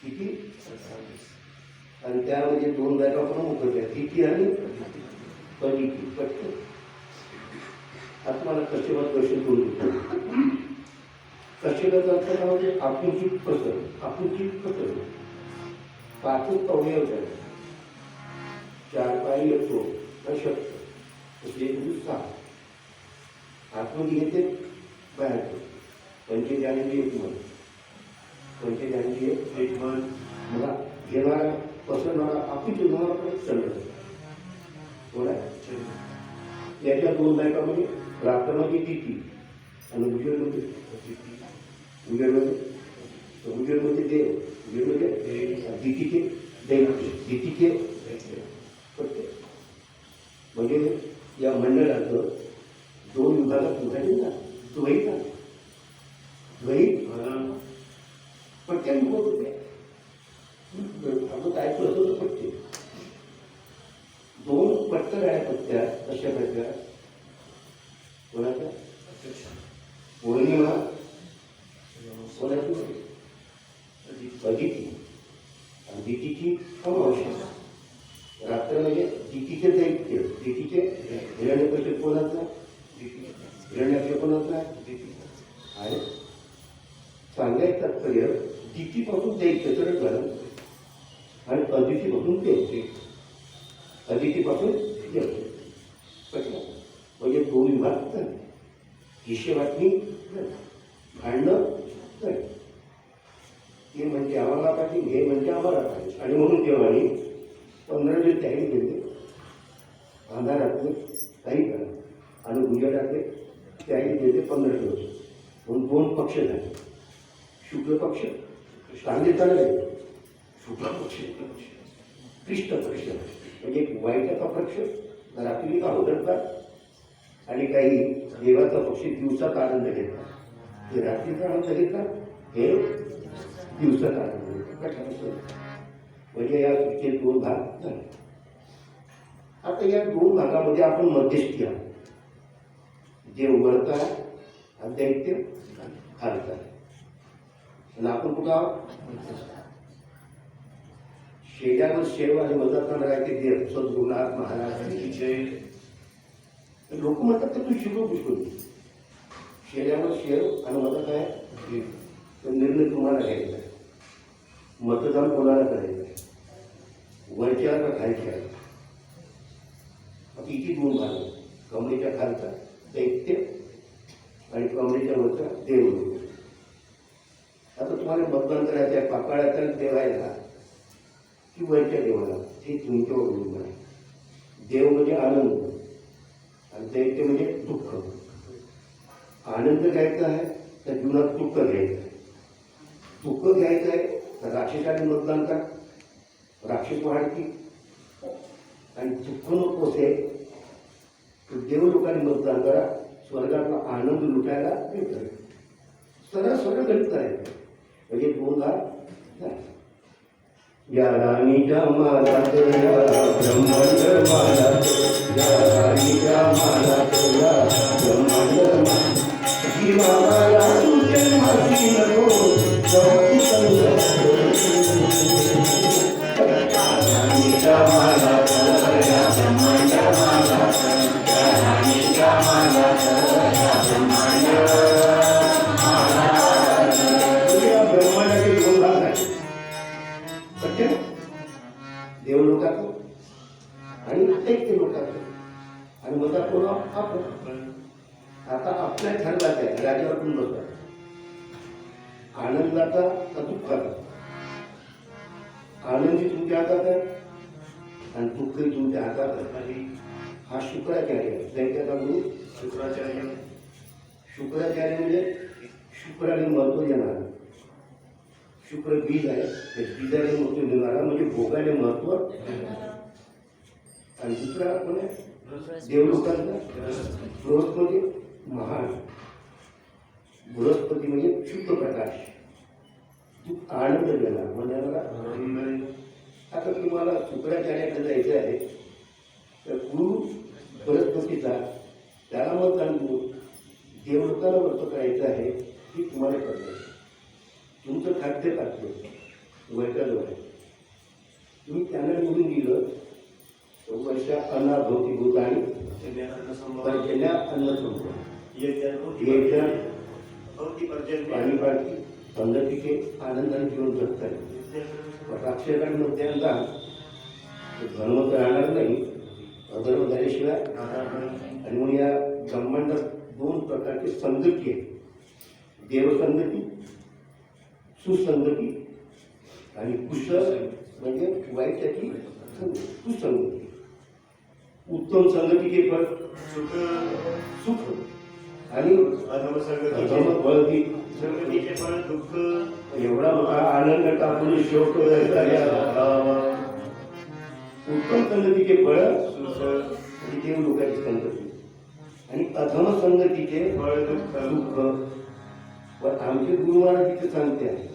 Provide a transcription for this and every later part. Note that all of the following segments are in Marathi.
किती? आणि त्यामध्ये 2 जागा पण उभ्या, किती आणि पदिती. पटकन आता मला कशेबात क्वेश्चन करून देतो. कशेबाचा अर्थ काय म्हणजे आपुंचित पसर, आपुंचित पसर. 5च अवयव झाले, 4 पाय येतो अशक्त, म्हणजे 6. आतमध्ये घेते, बाहेर येतो. पंचेचाळीस एक मन, पंचेचाळीस एक मन. मला घेणारा पसरणारा आपुंचित होणारा पण चंद्र. थोडा याच्या 2 बायकामध्ये रात्रमध्ये तिथी आणि उजेडमध्ये उजेडमध्ये देव, उजेडमध्ये दितीचे दैत्य, दितीचे सत्य. म्हणजे या मंडळाचं 2 विभागात विभाजन झालं. द्वैत झालं. द्वैत पट्ट्या विभाग होते. आपण काय करतो तर पट्टे 2 पट्ट गाड्या पट्ट्या अशा प्रकार. कोणाच्या? पौर्णिमा कोणाची? अदिती. दितीची अमावस्या. रात्र म्हणजे दितीचे दैत्य, दितीचे हिरण्यकश्यप कोणाचा? हिरण्याक्ष कोणाचा? आहे. सांगायचं तात्पर्य दितीपासून दैत्य सरळ झालं आणि अदितीपासून देव, अदितीपासून देव. म्हणजे 2 विभाग झाले. हिशेबातनी भांडणं झाली. ते म्हणजे आम्हाला पाहिजे, हे म्हणजे आम्हाला पाहिजे. आणि म्हणून देवाने 15 दिवस त्याही केले. अंधारातले काही करा आणि उजेडातले त्याही दिले 15 दिवस. म्हणून 2 पक्ष झाले. शुक्ल पक्ष चांगले चालले, शुक्ल पक्ष, कृष्ण पक्ष म्हणजे वाईटाचा पक्ष रात्री अवघडतात आणि काही देवाचा पक्ष दिवसाचा आनंद घेतात. हे रात्रीचा आनंद घेतात, हे दिवसाचा आनंद घेतात. म्हणजे या सृष्टीचे 2 भाग झाले. आता या 2 भागामध्ये आपण मध्यस्थी आहोत. जे वरत आहे आणि दैत्य खालत आहे. आणि आपण कुठं आहोत? शेजावर शेव आणि मदत राहते देव सद्गुरुनाथ महाराजांची जय. लोक म्हणतात तर तू शिकव पुष्कळ. शेजावर शेव आणि मदत आहे देव. तर निर्णय तुम्हाला घ्यायचा आहे. मतदान कोणाला करायचं आहे? वरच्या का खालच्या? किती 2 भाग. कमरेच्या खालचा दैत्य आणि कमरेच्या वरचा देव. आता तुम्हाला मतदान करायचं आहे पाकाळाच्या देवायला की वरच्या देवाला, ते तुमच्यावर अवलंबून आहे. देव म्हणजे आनंद आणि दैत्य म्हणजे दुःख. आनंद घ्यायचा आहे तर जीवनात दुःख घ्यायचं आहे. दुःख घ्यायचं आहे तर राक्षसाने मतदान करा, राक्षस वाढतील. आणि दुःख नको असेल तर देव लोकांनी मतदान करा, स्वर्गातला आनंद लुटायला मिळतं. सरळ सरळ गणित करायचं. म्हणजे 2 भाग. या राणीच्या मालात या ब्रह्मांड मालात, या राणीच्या मालात या ब्रह्मांड मालात, जीवाला तुझे माती नको जाऊ राणीच्या मालात या ब्रह्मांड मालात, या राणीच्या मालात या ब्रह्मांड देव लोकांचं आणि दैत्य लोकांचं. आणि मग कोण आपण. आता आपल्या ठरवायचं आहे राज्यावर कोण बसतात. आनंदाचा का दुःखाचा? आनंदी तुमच्या हातात आहे आणि दुःखही तुमच्या हातात आहे. हा शुक्राचार्य आहे. दैत्याचा गुरु शुक्राचार्य. शुक्राचार्य म्हणजे शुक्राने महत्व देणार. शुक्र बीज आहे, ते बीजाने महत्व देणारा म्हणजे भोगाने महत्व. आणि दुसरा कोण आहे? देवलोकांचा बृहस्पती महान. बृहस्पती म्हणजे शुद्ध प्रकाश, तू आनंद देणार म्हणजे. आता तुम्हाला शुक्राचार्याकडे जायचं आहे तर गुरु बृहस्पतीचा त्याला मत जाणून देवलोकाला वर्त करायचं आहे की तुम्हाला कळलं. तुमचं खाद्य खाद्य वरच्या जो आहे तुम्ही त्यांना निवडून दिलं तर वर्षा अन्नाभोवती भूतानी पर्जन्या अन्न पाणी पाडती संगतीचे आनंदाने जीवन जगतात राक्षसांमध्ये धर्म राहणार नाही अधर्म झाल्याशिवाय. आणि म्हणून या ब्रह्मांडात 2 प्रकारची संगती आहे, देवसंगती सुसंगती आणि कुशल म्हणजे वाईटाची कुसंगती. उत्तम संगतीचे फळ सुख आणि अधम फळती संगतीचे फळ दुःख. एवढा मोठा आनंद टाकून शेवट उत्तम संगतीचे फळ म्हणजे देव लोकांची संगती आणि अधम संगतीचे फळ दुःख. पण आमचे गुरु महाराज तिथे सांगते आहे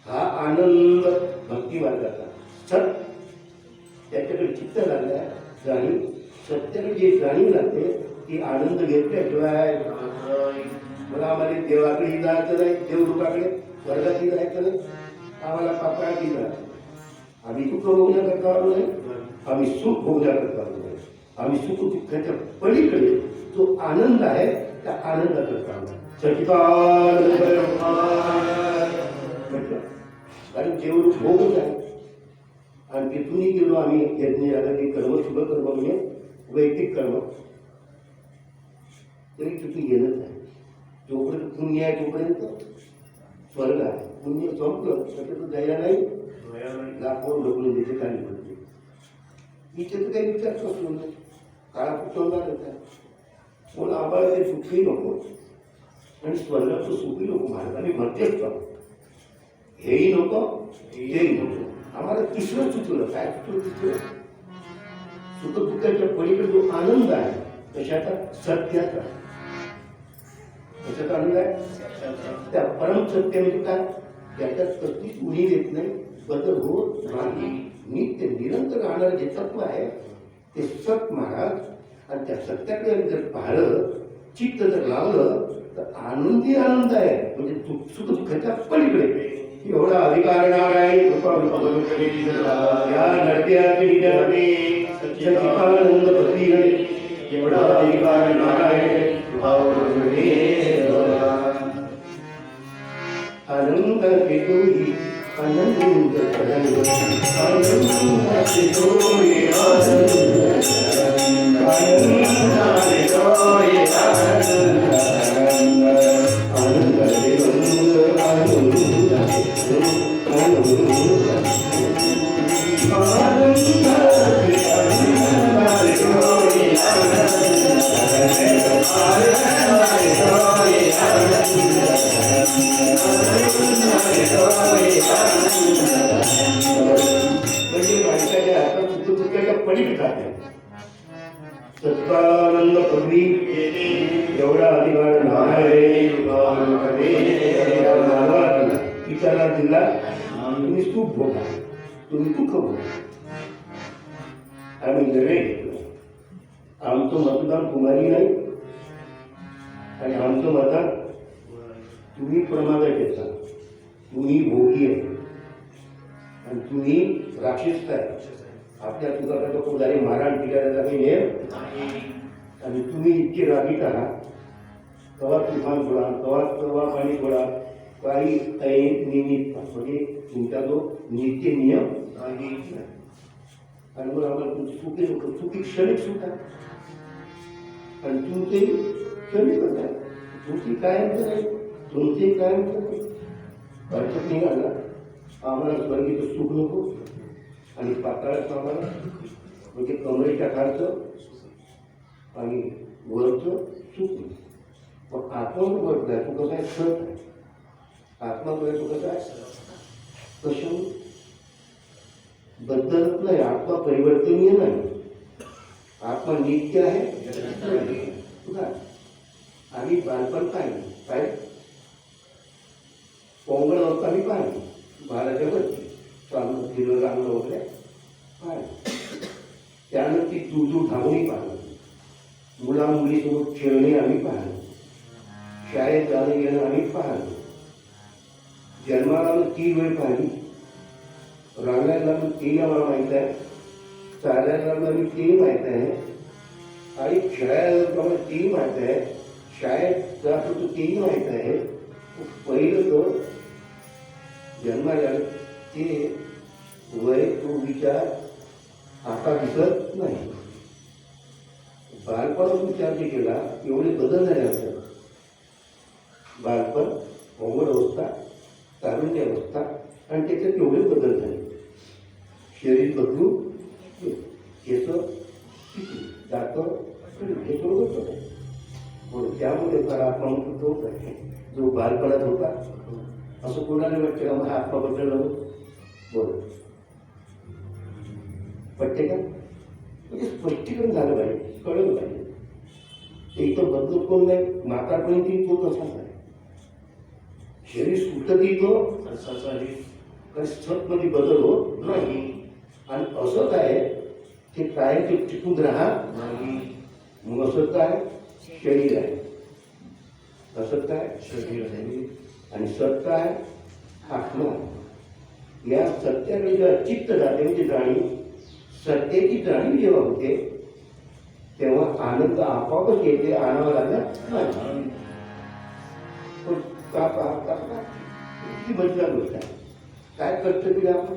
हा आनंद भक्ती मार्गाचा सत त्याच्याकडे चित्त लागलाय जाणीव सत्याकडे जे जाणीव लागते ती आनंद घेतल्याशिवाय मला आम्हाला देवाकडे जायचं नाही, देवरूपाकडे स्वर्गातही जायचं नाही, आम्हाला पापाळातही जायचं. आम्ही दुःख भोगण्याकरता आलो नाही, आम्ही सुख भोगण्याकरता आलो नाही. आम्ही सुख दुःखाच्या पलीकडे जो आनंद आहे त्या आनंदाकरता आलो. कारण जेवढं भोगच आहे आणि तिथूनही गेलो आम्ही यज्ञ यागादी कर्म शुभ कर्म म्हणजे वैयक्तिक कर्म तरी तिथून येणंच आहे. जोपर्यंत पुण्य आहे तोपर्यंत स्वर्ग आहे. पुण्य संपलं तर जायला नाही लाखो ढकलून देते काही म्हणते इथे तर काही विचार करतो नाही काळापूर तोंडार येत आहे. म्हणून आम्हाला ते सुखही नको आणि स्वर्गाचं सुखही नको. महाराजांनी म्हणतेच का हेही नको तेही नको. आम्हाला तिसरं सुचवलं काय सुचवलं सुख दुःखाच्या पलीकडे जो आनंद आहे कशाचा सत्याचा. कशाचा आनंद आहे त्या परम सत्य म्हणजे काय त्याच्यात कसलीच उणी येत नाही, बदल होत नाही, नित्य निरंतर राहणारं जे तत्व आहे ते सत महाराज. आणि त्या सत्याकडे जर पाहिलं चित्त जर लावलं तर आनंदी आनंद आहे म्हणजे सुख दुःखाच्या पलीकडे. एवढा अधिकार नारायण या सच्चिदानंद पत्नीकडे एवढा अधिकार नारायण आनंद घेतोही आनंद म्हणजे माणसाच्या हातात सुख दुःखाच्या पलीकडे जाते. सच्चिदानंद पदवी एवढा अधिकार विचारा दिला तुम्ही सुख भोगा तुम्ही दुःख भोगा. आम्ही निर्णय घेतला आमचं मतदान कुमारी नाही आणि आमचं मतदान तुम्ही प्रमादात येता. तुम्ही भोगी आहे आणि तुम्ही राक्षस आहे. आपल्या तुझ्याकडे कोणारी मारहाण पिटायला काही नेम आणि तुम्ही इतके रागीट आहात कवा तुफान सोडा कवा पाणी सोडा काही ऐन निमित्त म्हणजे तुमचा जो नित्य नियम आहे. आणि मग आम्हाला तुमची चुकी नको चुकी क्षणिक सुद्धा आणि तुमचे क्षणिक आहे तुमची कायमचं नाही तुमचे कायमचं नाही. अडचण निघाला आम्हाला स्वर्गीचं सुख नको आणि पाताळाचं आम्हाला म्हणजे कमरेच्या खालचं आणि वरचं सुख नको. पण आत्मावर आहे तो कसा आहे सत आहे. आत्मावर तो कसा आहे कशा बदलत नाही. आत्मा परिवर्तनीय नाही. आत्मा नित्य आहे. आम्ही बालपण काय पोंगळ होता आम्ही पाहिली बाळाच्या वरती चालू फिरलं लागलं वगैरे पाहिलं. त्यानं ती दूर धावणी पाहिलं. मुला मुलीसोबत खेळणे आम्ही पाहिलं. शाळेत जाणं येणं आम्ही पाहिलं. जन्माला 3 वेळ पाहिली रांगायला लागलो तेही आम्हाला माहीत आहे, चालायला लागलो आम्ही तेही माहीत आहे, आणि खेळायला लागलो आम्हाला तेही माहीत आहे, शाळेत जात होतो तेही माहीत आहे. पहिलं तो जन्माला ते वय तो विचार आता दिसत नाही. बालपणात विचार जे केला एवढे बदल झाले असतात. बालपण, अवघड अवस्था, तारुण्य अवस्था आणि त्याच्यात एवढे बदल झाले. शरीर बदलू, केस दात हे बरोबर होतं. म्हणून त्यामुळे खरा आत्मा म्हणून तोच आहे जो बालपणात होता. असं कोणाला वाटतं का मला आत्मा बदलला बोल पटते का? म्हणजे स्पष्टीकरण झालं पाहिजे, कळलं पाहिजे. ते इथं बदलत कोण नाही, म्हातारपणी तो तसाच आहे. शरीर सुटतही तो तसाच आहे, कारण सतमध्ये बदल होत नाही. आणि असंच आहे ते कायम ते टिकून राहत नाही. मग असं काय शरीर आहे, असं काय शरीर आहे आणि सत काय आत्मा. या सत्याकडे जेव्हा चित्त जाते म्हणजे जाणीव, सत्याची जाणीव जेव्हा होते तेव्हा आनंद आपोआपच येते, आणावा लागत नाही. पण किती बदला गोष्ट आहे. काय कष्ट केले आपण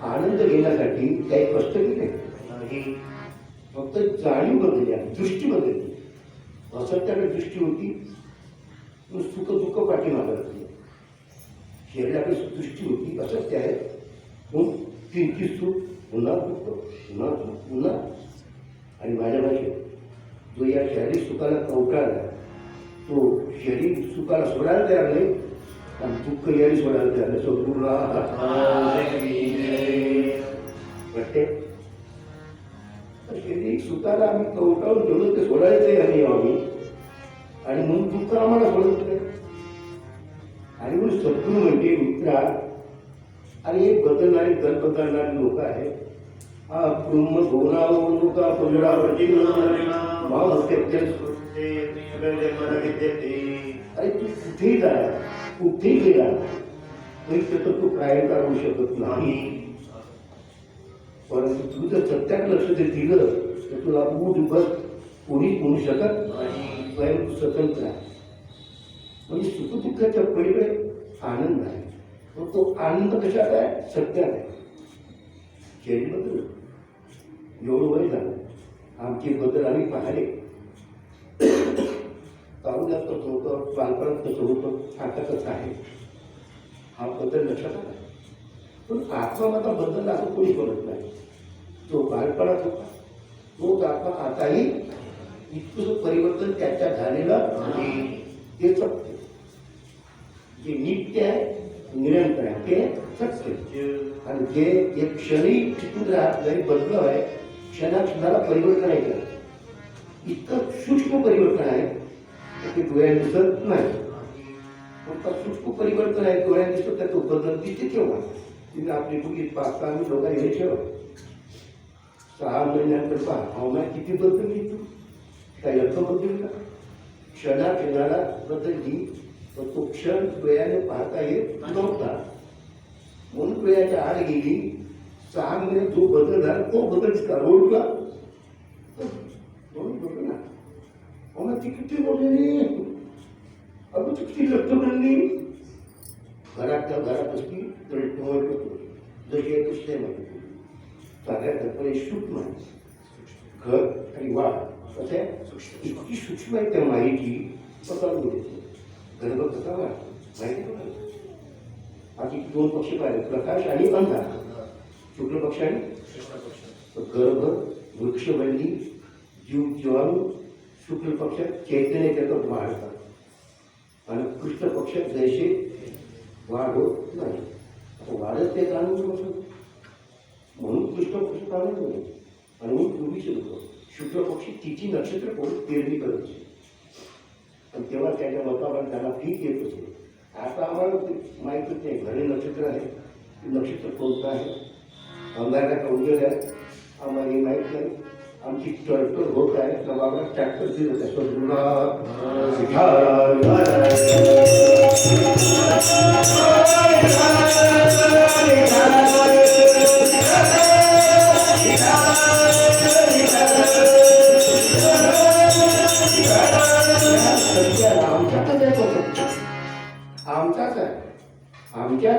आनंद घेण्यासाठी, काही कष्ट केले नाही. फक्त जाणीव बदलली आहे, दृष्टी बदलली. असत्याकडे दृष्टी होती, सुख दुःख पाठीमागं लागली. शरीराकडे दृष्टी होती, असत्य आहे, मग किंची सुख पुन्हा दुःख, पुन्हा दुःख, पुन्हा. आणि माझ्या भाषेत जो या शारीरिक सुखाला कवटाळला तो शरीर सुखाला सोडायला तयार नाही आणि दुःख याने सोडायला तयार नाही. सद्गुरूला वाटते शरीरिक सुखाला आम्ही कवटाळून ठेवलं ते सोडायचंय आणि आम्ही, आणि म्हणून दुःख आम्हाला सोडत नाही. आणि म्हणून सद्गुरू म्हणजे मित्रा आणि एक बदलणारी दल बदलणारी लोक आहेत. हा ब्रह्म भुवनावरुका पुजडावरती अरे तू कुठेही जा, कुठेही गेला तरी त्याचं तू काय काढू शकत नाही. परंतु तू जर सत्यात लक्ष दे दिलं तर तुला उठ बस कोणीच म्हणू शकत नाही. स्वयं तू स्वतंत्र आहे. म्हणजे सुखदुःखाच्या पलीकडे आनंद आहे. तो आनंद कशात आहे? सत्यात आहे. शरीर बदल एवढं वय झालं, आमचे बदल आम्ही पाहिले. तारुण्यात कसं होतं, बालपणात कसं होतं, आता कसं आहे, हा बदल लक्षात आला. पण आत्मा माझा बदलला असं कोणी करत नाही. जो बालपणात होता तोच आत्मा आताही इतकं परिवर्तन त्याच्यात झालेलं नाही. ते सत्य जे नित्य आहे, निरंतर आहे, ते सत्य. आणि जे एक क्षणी टिकून राहत नाही, बदल आहे, क्षणाक्षणाला परिवर्तन आहे. इतकं सूक्ष्म परिवर्तन आहे ते डोळ्यात दिसत नाही. फक्त सूक्ष्म परिवर्तन आहे, डोळ्यात दिसत नाही. तो बदल दिसते केव्हा? तुम्ही आपली मुली 5-6 आम्ही दोघा हे ठेवा, 6 महिन्यानंतर पहा हवामान किती बदलली, काही अर्थ बदलली का? क्षणाक्षणाला बदलली. तर तो क्षण डोळ्याने पाहता येत नव्हता, म्हणून डोळ्याच्या आड गेली. 6 महिने जो बदल झाला तो बदल ओळखला. बघ ना मग ती किती बोललेली, अगं ती किती लक्ष बनली. घरात असती तर करतो जशी आहे तशी आहे माहिती. सगळ्या कल्पने सूक्ष्म आहे. घर आणि वाढ कसं आहे, इतकी सूक्ष्म आहे त्या माहिती. कसा बोलायची गर्भ कसा वाढ माहिती बघा. आधी 2 पक्ष पाहिले, प्रकाश आणि अंधार. शुक्ल पक्ष आणि गर्भ, वृक्षवल्ली, जीव जीवाणू. शुक्ल पक्षात चैतन्य त्याच्यात वाढतात आणि कृष्ण पक्षात जैसे वाढ होत नाही. वाढत ते जाणून बसत म्हणून कृष्ण पक्ष काढत नाही. आणि म्हणून पूर्वीचे लोक शुक्ल पक्षी तिची नक्षत्र कोण पेरणी करायची आणि तेव्हा त्याच्या मतावर त्यांना पीक येत होते. आता आम्हाला माहीतच नाही घरी नक्षत्र आहे, नक्षत्र कोणतं आहे, अंगारा कौंजर आहे, आम्हाला हे माहीत नाही. आमची टळटळ होत आहे तर बाबा ट्रॅक्टर दिलं त्याचं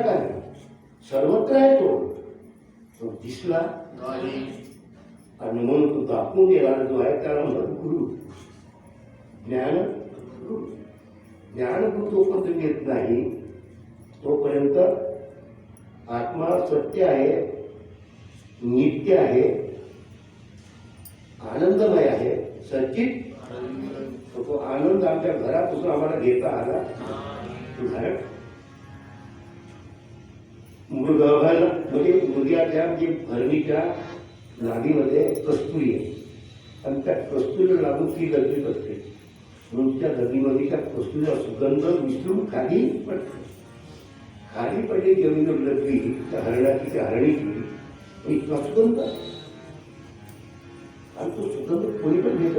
का नाही, सर्वत्र आहे तो दिसला नाही. आणि म्हणून तो दाखवून देणारा जो आहे त्याला म्हणतात गुरु. गुरु ज्ञानगुरु जोपर्यंत येत नाही तोपर्यंत आत्मा सत्य आहे, नित्य आहे, आनंदमय आहे, सच्चित. तो आनंद आमच्या घरापासून आम्हाला घेता आला. उदाहरण मृगाला म्हणजे मृगाच्या म्हणजे भरणीच्या नाभीमध्ये कस्तुरी आहे आणि त्या कस्तुरीला लागून ती गरजेच असते. म्हणून त्या गदीमध्ये त्या कस्तुरीचा सुगंध विसरून खाली पडते. खाली पडली जमीन लग्गी त्या हरणाची त्या हरणीची इतका सुगंध आणि तो सुगंध कोणी पण घेत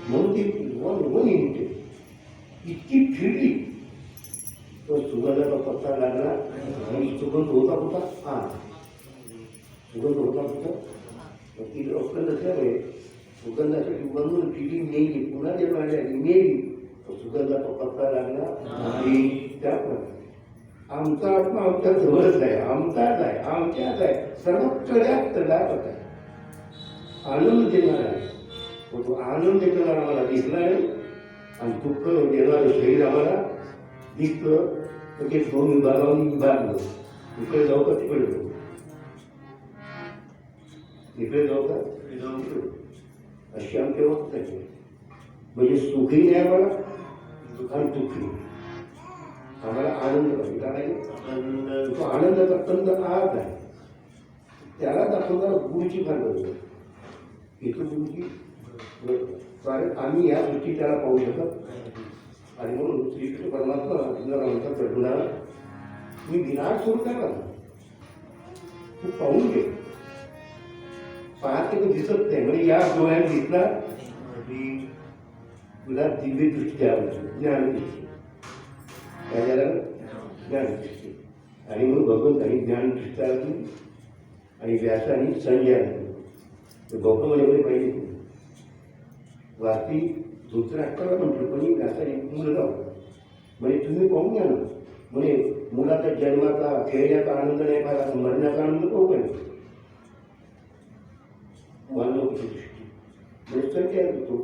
म्हणून ती वन येते इतकी फिरली तो सुगंधाचा पत्ता लागला आणि सुगंध होता कुठं सुगंध होता कुठं ती डॉक्टर नसल्यामुळे सुगंधासाठी बनवून फिरली नेली पुन्हा जे मांडल्या नेली तो सुगंधाचा पत्ता लागला आणि त्याप्रमाणे आमचा आत्मा आमच्या जवळच आहे, आमचाच आहे, आमच्याच आहे, सर्वकड्यात तडाखत आहे, आनंद देणार आहे. तो आनंद देणारा आम्हाला दिसला नाही आणि दुःख देणारं शरीर आम्हाला दिसलं. म्हणजे दोन विभागावरून विभागलं, इकडे जाऊ का तिकडे जाऊ, इकडे जाऊ का अशी आमच्या वक्त आहे. म्हणजे सुखी नाही आम्हाला आणि दुःखी आम्हाला आनंद पाहिजे. काय तो आनंदाचा कंद आत आहे त्याला दाखवणारा गुरुची फार गरज आहे. इथं गुरुची कारण आम्ही या दृष्टी त्याला पाहू शकत आणि म्हणून श्रीकृष्ण परमात्मा अर्जुनाला म्हणतात अर्जुनाला मी विराट स्वरूप काय करतो तू पाहून घे. पाहते तो दिसत नाही म्हणजे या डोळ्यात दिसला तुला दिव्य दृष्टी द्यावी ज्ञानदृष्टी काय झाला ज्ञानदृष्टी. आणि म्हणून भगवंतांनी ज्ञानदृष्टी आली आणि व्यासाने संजय आली. गौतमाने पाहिजे वाची धृतराष्ट्राला म्हटलं पण व्यासाने मुलगा होता म्हणजे तुम्ही पाहून घ्या ना. म्हणजे मुलाचा जन्माचा खेळण्याचा आनंद नाही पाहिला मरण्याचा आनंद पाहू पाहिजे. मानवची दृष्टी म्हणजे संजय होतो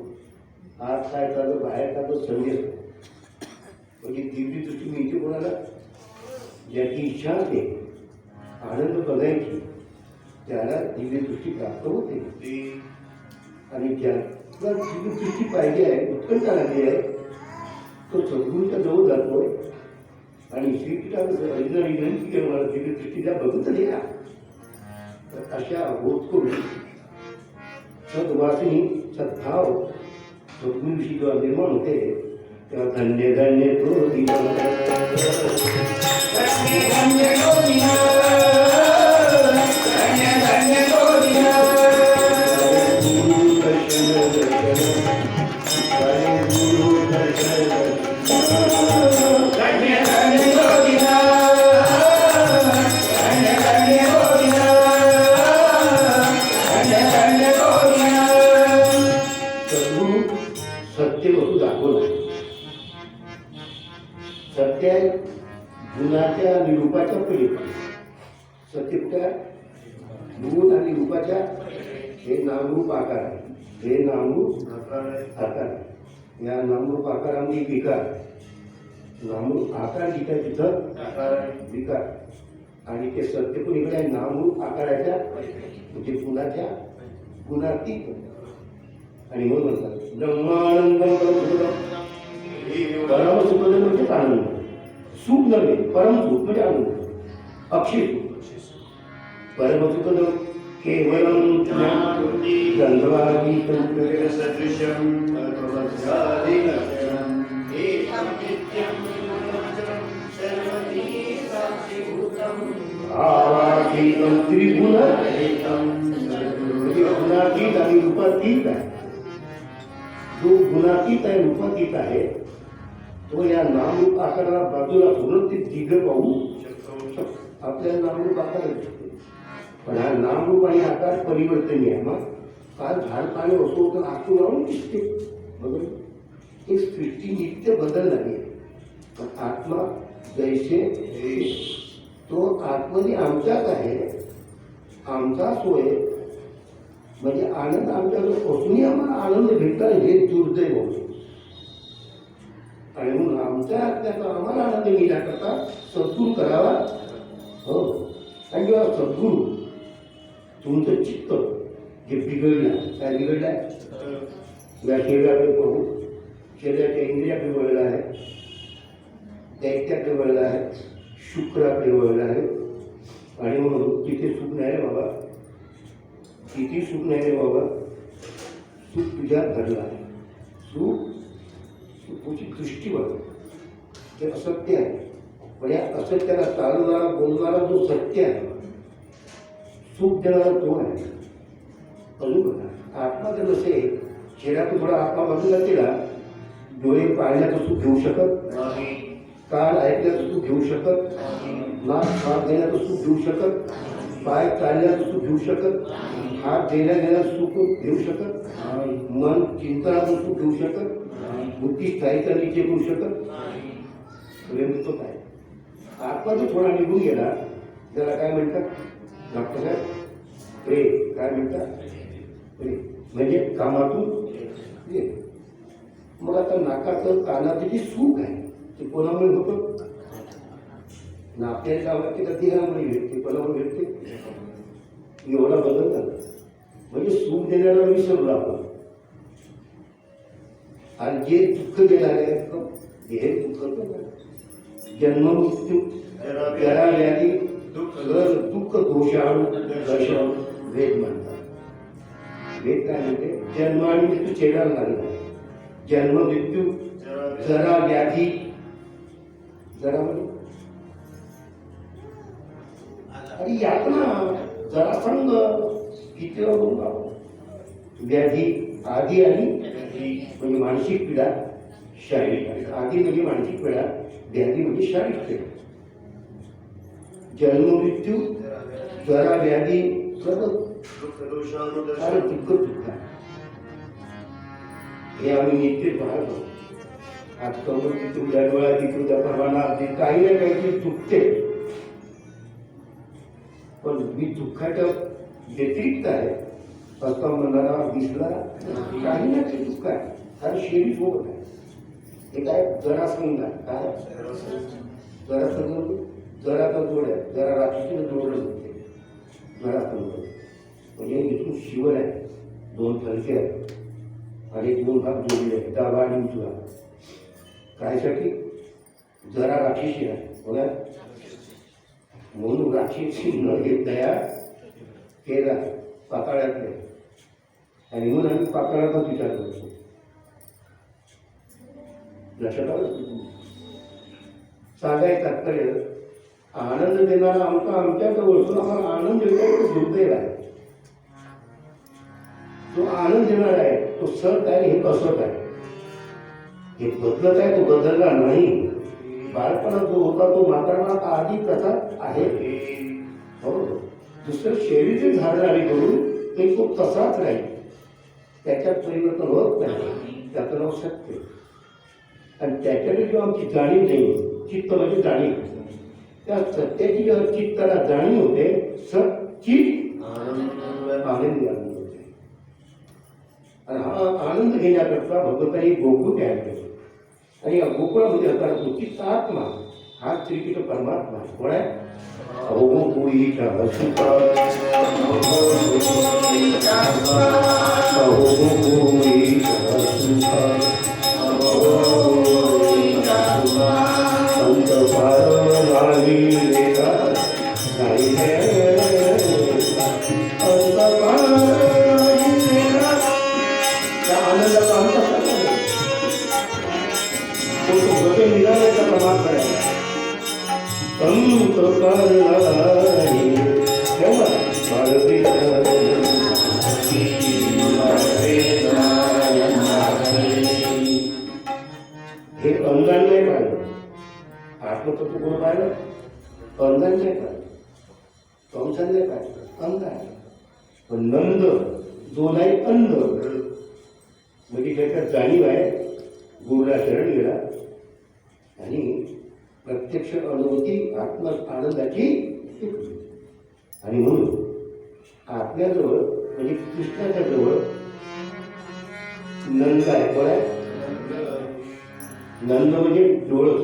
आज काय चाललं बाहेर चाललं संजय म्हणजे दिव्य दृष्टी मिळते कोणाला ज्याची इच्छा असते आनंद बघायची त्याला दिव्य दृष्टी प्राप्त होते. आणि ज्याला दिव्य दृष्टी पाहिजे आहे उत्कंठा लागली आहे तो सद्गुरूच्या जवळ जातोय आणि श्रीकृष्णाला अर्जुनाने विनंती केली मला दिव्य दृष्टीला बघून तरी या. तर अशा होत करून सद्वासिनी सद्भाव सद्गुरूशी जेव्हा निर्माण होते तेव्हा धन्य धन्य तो दिवस सत्य वस्तू दाखवलं. सत्य गुणाच्या आणि रूपाच्या पलीकडे सत्य काय गुण आणि रूपाच्या हे नामरूप आकार आहे. हे नामरूप आकार आहे. या नामरूप आकारामध्ये विकार नामरूप आकार जिथं तिथं विकार आणि ते सत्य पण इकडे आहे नामरूप आकाराच्या म्हणजे गुणाच्या गुणातीत. आणि म्हणून म्हणतात ब्रह्मानंदम परम सुखद म्हणजे आनंद. सुख नव्हे परम सुख म्हणजे आनंद अक्षय सुख. परम सुखद केवलम गंधवादीतं सदृशं भगवद्गादिलक्षणं एकं नित्यं सर्वधी साक्षीभूतं भावातीतं त्रिगुणरहितं. गुणातीत आणि रूपातीत आहे. जो गुणातीत आहे रूपातीत आहे तो या नामरूप आकाराला बाजूला सोडून ते दिव्य पाहू शकतो. आपल्याला नामरूप आकार दिसते पण हा नामरूप आणि आकार परिवर्तनीय आहे. मग काल झाड पाणी असो तर आखू लावून दिसते बरोबर. ही सृष्टी नित्य बदल नाही पण आत्मा जैसे तो आतमध्ये आमच्याच आहे, आमचा सोय म्हणजे आनंद आमच्याकडे असूनही आम्हाला आनंद भेटला हे दुर्दैव होते. आणि म्हणून आमच्या त्याचा आम्हाला आनंद मिळण्याकरता सद्गुरू करावा. हो, आणि जेव्हा सद्गुरू तुमचं चित्त जे बिघडलं, काय बिघडलं आहे या शरीराकडे पाहू, शरीराच्या इंद्रियाकडे वळलं आहे, दैत्याकडे वळलं आहे, शुक्राकडे वळलं आहे. आणि म्हणून तिथे सुख नाही रे बाबा, किती सुख नाही रे बाबा, सुख तुझ्यात घडलं आहे. तुझी दृष्टी बघ, ते असत्य आहे. पण या असत्याला चालवणारा बोलणारा जो सत्य आहे, सुख देणारा तो आहे. अजून बघा, आत्मा जर नसेल, शरीरातून थोडा आत्मा बाजूला केला, डोळे पाळण्याचं सुख घेऊ शकत नाही, कान ऐकण्याचं सुख घेऊ शकत, नाक श्वास घेण्याचं सुख घेऊ शकत, पाय चालण्याचं सुख घेऊ शकत, हात देण्या घेण्याचं सुख घेऊ शकत, मन चिंतनाचं सुख घेऊ शकत, बुद्धी स्थायिका नीचे घेऊ शकत. तो काय आत्मा जो थोडा निघून गेला त्याला काय म्हणतात डॉक्टर साहेब? प्रेम. काय म्हणतात? प्रेम म्हणजे कामातून प्रेम. मग आता नाकाचं कानाचं जे सुख आहे ते कोणामुळे होतं? नात्याच्या आवडते का देहामुळे भेटते? कोणामुळे भेटते? एवढा बदल झाला म्हणजे सुख देण्याला विसरलो आपण. आणि जे दुःख देणारे आहेत हे दुःख जन्म मृत्यू जरा व्याधी दुःख दोषाणू दर्शन वेद म्हणतात. वेद काय म्हणते? जन्म आणि मृत्यू चेहऱ्याला लागला, जन्म मृत्यू जरा व्याधी, जरा म्हणजे आणि यातना जरा संग किती व्याधी आधी आणि म्हणजे मानसिक पीडा, शारीरिक पीडा. आधी म्हणजे मानसिक पीडा, व्याधी म्हणजे शारीरिक पीडा. जन्म मृत्यू जरा व्याधी सर्व तितकं दुःख आहे. हे आम्ही नित्य पाहतो. आज कमर तिथून डोळा तिथून त्या परवाना काही ना काहीतरी चुकते. पण मी दुःखाच्या व्यतिरिक्त आहे असं मनाला दिसला काही ना काही दुःख आहे. कारण शरीर सोबत आहे. हे काय जरा समजा काय जरा समजून जराचा जोड आहे, जरा रात्रीचं जोडलं होते जरा समजून म्हणजे इथून शिवण आहे, दोन फलके आहेत आणि दोन भाग जोडले आहेत, डावा आणि उजवा. कायसाठी? जरा राक्षसी आहे बघा, म्हणून राक्षसी न घेत तयार केला पाताळ्यातले. आणि म्हणून आम्ही पाताळाचाच विचार करतो. लक्षात आलं? सांगायचं तात्पर्य आनंद देणारा आमच्या जवळून आम्हाला आनंद देणारा दुर्दैव आहे. जो आनंद देणार आहे तो सत आहे, हे कसत आहे. हे बदलत आहे, तो बदलला नाही. बाळपणात जो होता तो म्हातारपणात आधी प्रथा आहे. हो, दुसरं शरीर धारणारी करून ते तो तसाच राहील, त्याच्यात परिवर्तन होत नाही. त्याचं नाव सत्य. आणि त्याच्याकडे जेव्हा आमची जाणीव नाही, चित्त म्हणजे जाणीव, त्या सत्याची जेव्हा चित्ताला जाणीव होते, सच्चित आनंदी आनंद होते. आणि हा आनंद घेण्याकरता भगवंतांनी गोकुळ तयार केलं. आणि या गोकुळामध्ये होता तो चित्त आत्मा, हा श्रीकृष्ण परमात्मा. कोण आहे? हे अंगण नाही पाहिलं, आत्मतत्व कोण पाहिलं? अंगण नाही पाहिलं, कंसन नाही पाहिलं, अंग आहे. पण नंद जो नाही अंध म्हणजे त्याच्यात जाणीव आहे. गुरुला शरण गेला आणि प्रत्यक्ष अनुभूती आत्म आनंदाची आणि म्हणून आपल्याजवळ म्हणजे कृष्णाच्या जवळ नंद आहे. कोण आहे? नंद म्हणजे डोळस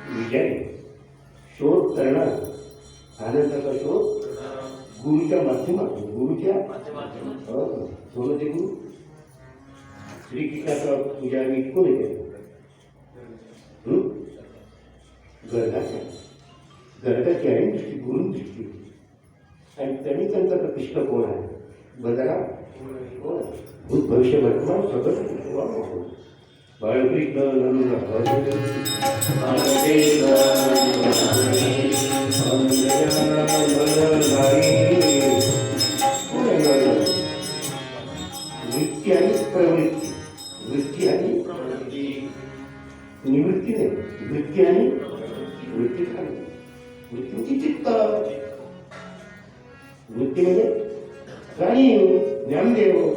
विजय शोध करणार आनंदाचा शोध गुरुच्या माध्यमातून गुरुच्या कोण ते गुरु श्रीकृष्णाचा पूजा आम्ही कोण येते गर्गाची आहे दृष्टी गुरु दृष्टी आणि त्यांनी त्यांचा कृष्ण कोण आहे बदला कोण भूत भविष्य वर्तमान सगळं बाळकृष्ण वृत्ती आणि प्रवृत्ती वृत्ती आणि निवृत्ती नाही वृत्ती आणि वृत्ती वृत्तीची चित्त वृत्ती म्हणजे जाणीव ज्ञानदेव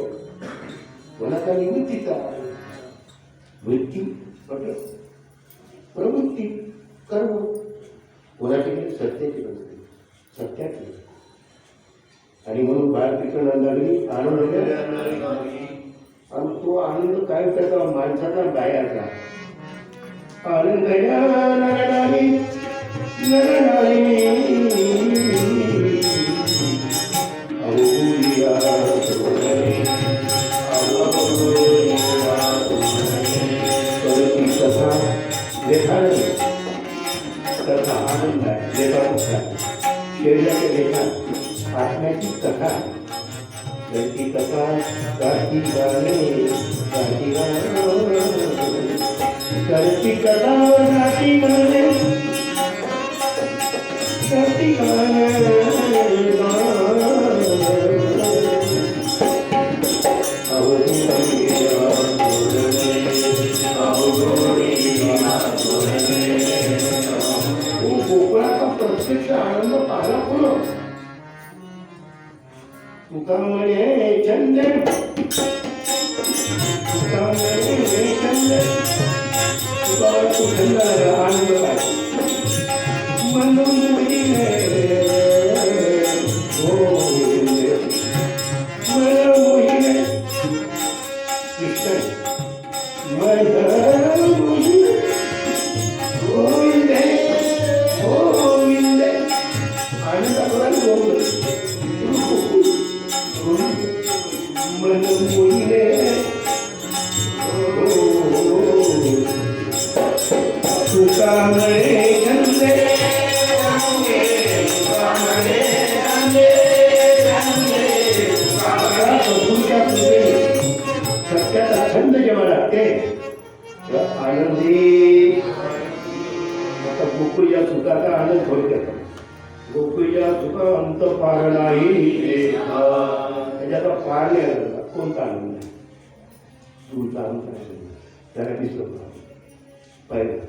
कोणाचा निवृत्तीचा वृत्ती प्रवृत्ती कर्म कोणाकडे सत्याची नसते सत्याची आणि म्हणून बाळकृष्ण नंदानी आनंद आणि तो आनंद काय त्याचा माणसाचा गायाचा आनंद नरनारी कथा आनंद आहे लेखा शरीराच्या लेखा आत्म्याची कथा त्यांची कथा गाठी गाणे गाठी करती कथा गाठी गाणे गाठी गाणे कोकणाचा प्रत्यक्ष आनंद पाहिला कोण तुका म्हणे छंद तुका म्हणे छंद तुका तो छंद आनंद पाहिजे म्हणून मोहिने मला मोहिने कृष्ण मला मोहिने गोविंदे गोविंदे आनंदाप्रमाणे गोविंद मन मोहिने तुका म्हणे छंदे सत्याचा छंद जेव्हा लागते तेव्हा आनंदी आता गोकुळच्या सुखाचा आनंद थोडक्यात गोकुळच्या सुख अंत पार नाही त्याच्याचा पार नाही आला कोणता आनंद आहे तुमचा अंत आहे त्याला दिसत पाहिजे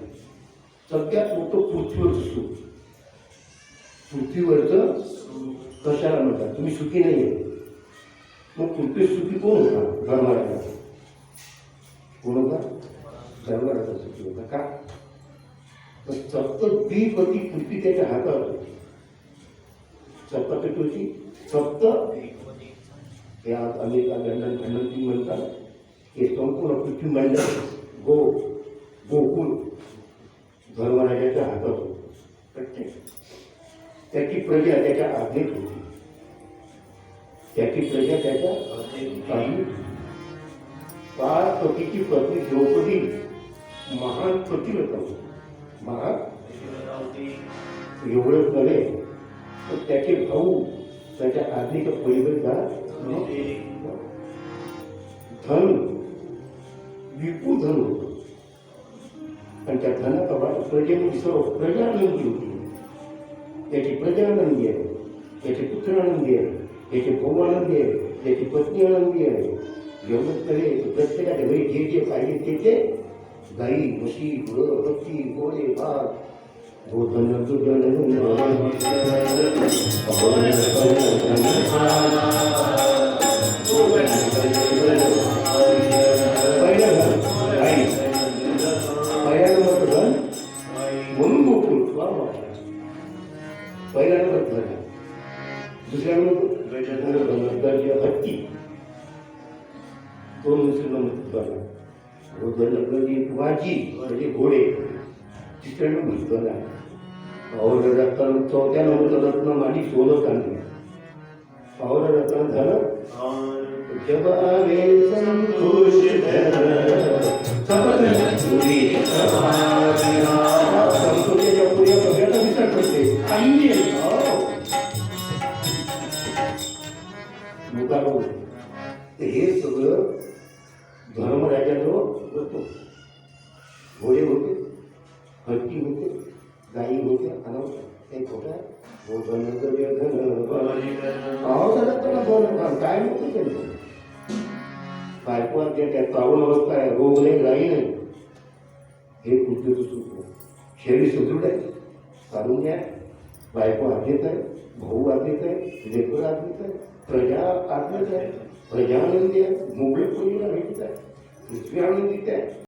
सगळ्यात मोठं पृथ्वीवरचं सुख पृथ्वीवरचं कशाला म्हणतात तुम्ही सुखी नाही आहे मग पृथ्वी सुखी कोण होता धर्माराजा कोण होता धर्माराजा सुखी होता का तर सप्त द्विपती पृथ्वी त्याच्या हातात होती सप्त होती सप्त हे आज अमेरिका लंडन खंडन म्हणतात हे संपूर्ण पृथ्वी मंडळ गोकुळ धर्मराजाच्या हातात होतं प्रत्येक त्याची प्रजा त्याच्या आज्ञेत होती त्याची प्रजा त्याच्या आज्ञेत होती 5 पतीची पत्नी द्रौपदी महान पतिव्रता होती महान एवढंच नव्हे तर त्याचे भाऊ त्याच्या आज्ञेच्या पलीकडे धन विपुल धन होतं आणि त्या धनाप्रमाणे प्रजेने सर्व प्रजा आनंदी होती त्याची प्रजा आनंदी आहे त्याचे पुत्र आनंदी आहे त्याचे भाऊ आनंदी आहे त्याची पत्नी आनंदी आहे एवढंच तरी प्रत्येकाच्या घरी जे जे पाहिजे ते गाई म्हशी गुरं हत्ती घोडे भात म्हणून गोकुळ दुसऱ्या गज हत्ती दोन मुसलमान गज वाजी म्हणजे घोडे तिसऱ्यानं भुजबळ आहे पावलं रत्न चौथ्या नंबर रत्न माझी सोनं आणली पावलं रत्न झालं जब आवे संतोष संतोषाच्या पुढे सगळ्याचा विचार करते काही मुकार हे सगळं धर्मराजाजवळ होतं घोडे होते हत्ती होते गाई होत्या आणि एक होता काय नव्हतं त्यांचं बायकोवर त्या प्रावण अवस्था आहे रोग नाही राही नाही हे कृतीचं सुख शरीर सुदृढ आहे काढून घ्या बायको आज्ञेत आहे भाऊ आज्ञेत आहे लेकर आज्ञेत आहे प्रजा आज्ञेत आहे प्रजा आनंदी आहे मोकळे कोणीला भेटत आहे पृथ्वी आनंदित आहे